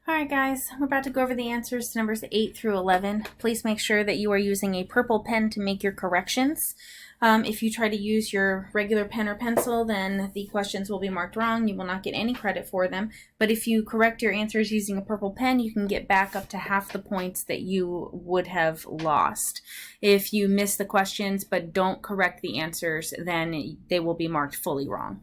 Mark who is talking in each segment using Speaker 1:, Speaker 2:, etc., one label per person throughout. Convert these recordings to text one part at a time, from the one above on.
Speaker 1: Alright guys, we're about to go over the answers to numbers 8 through 11. Please make sure that you are using a purple pen to make your corrections. If you try to use your regular pen or pencil, then the questions will be marked wrong. You will not get any credit for them. But if you correct your answers using a purple pen, you can get back up to half the points that you would have lost. If you miss the questions but don't correct the answers, then they will be marked fully wrong.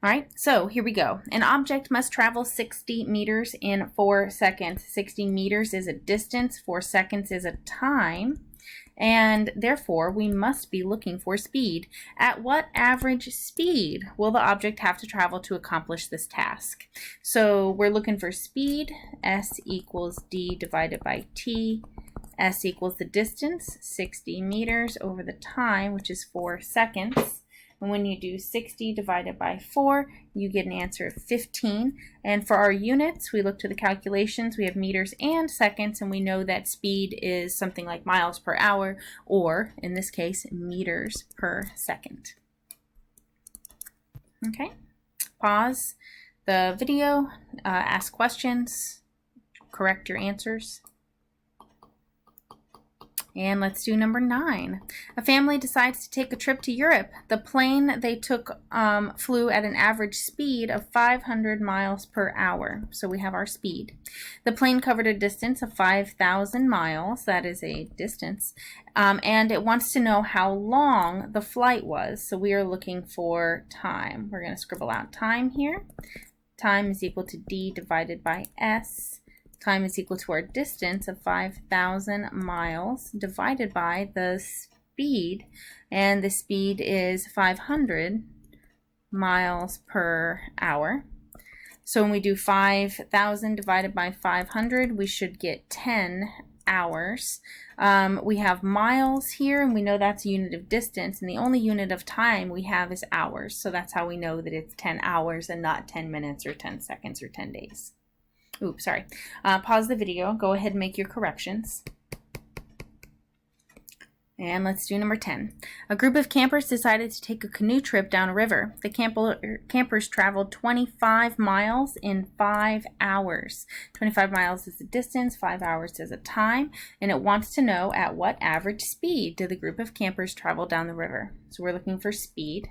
Speaker 1: All right, so here we go. An object must travel 60 meters in 4 seconds. 60 meters is a distance, 4 seconds is a time, and therefore we must be looking for speed. At what average speed will the object have to travel to accomplish this task? So we're looking for speed. S equals D divided by T. S equals the distance, 60 meters, over the time, which is 4 seconds. And when you do 60 divided by 4, you get an answer of 15. And for our units, we look to the calculations. We have meters and seconds, and we know that speed is something like miles per hour, or in this case, meters per second. Okay, pause the video, ask questions, correct your answers. And let's do number 9. A family decides to take a trip to Europe. The plane they took flew at an average speed of 500 miles per hour. So we have our speed. The plane covered a distance of 5,000 miles. That is a distance. And it wants to know how long the flight was. So we are looking for time. We're going to scribble out time here. Time is equal to D divided by S. Time is equal to our distance of 5,000 miles divided by the speed, and the speed is 500 miles per hour. So when we do 5,000 divided by 500, we should get 10 hours. We have miles here, and we know that's a unit of distance, and the only unit of time we have is hours. So that's how we know that it's 10 hours and not 10 minutes or 10 seconds or 10 days. Oops, sorry. Pause the video. Go ahead and make your corrections. And let's do number 10. A group of campers decided to take a canoe trip down a river. The campers traveled 25 miles in 5 hours. 25 miles is the distance, 5 hours is a time, and it wants to know at what average speed did the group of campers travel down the river. So we're looking for speed.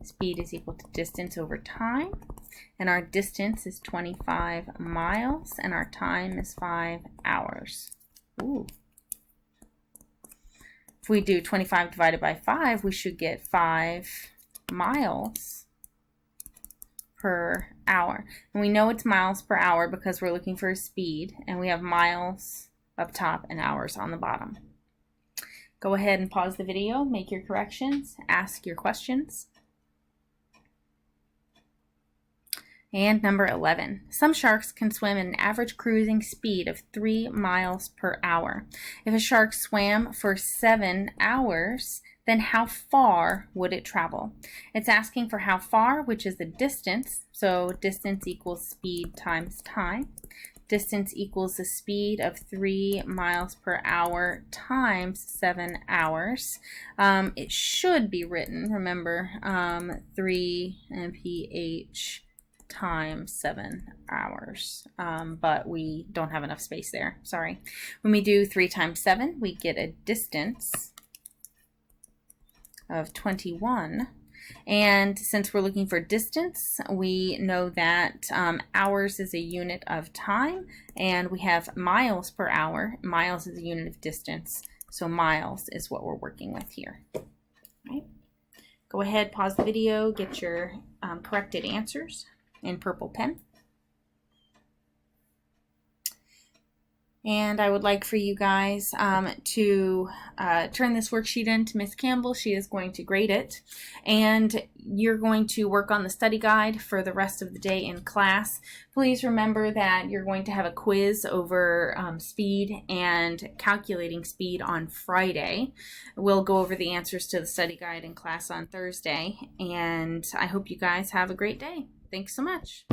Speaker 1: Speed is equal to distance over time, and our distance is 25 miles, and our time is 5 hours. Ooh. If we do 25 divided by 5, we should get 5 miles per hour. And we know it's miles per hour because we're looking for a speed, and we have miles up top and hours on the bottom. Go ahead and pause the video, make your corrections, ask your questions. And number 11. Some sharks can swim at an average cruising speed of 3 miles per hour. If a shark swam for 7 hours, then how far would it travel? It's asking for how far, which is the distance. So distance equals speed times time. Distance equals the speed of 3 miles per hour times 7 hours. It should be written, remember, 3 mph times 7 hours, but we don't have enough space there, sorry. When we do 3 times 7, we get a distance of 21, and since we're looking for distance, we know that hours is a unit of time, and we have miles per hour. Miles is a unit of distance, so miles is what we're working with here. All right. Go ahead, pause the video, get your corrected answers in purple pen. And I would like for you guys to turn this worksheet in to Miss Campbell. She is going to grade it. And you're going to work on the study guide for the rest of the day in class. Please remember that you're going to have a quiz over speed and calculating speed on Friday. We'll go over the answers to the study guide in class on Thursday. And I hope you guys have a great day. Thanks so much.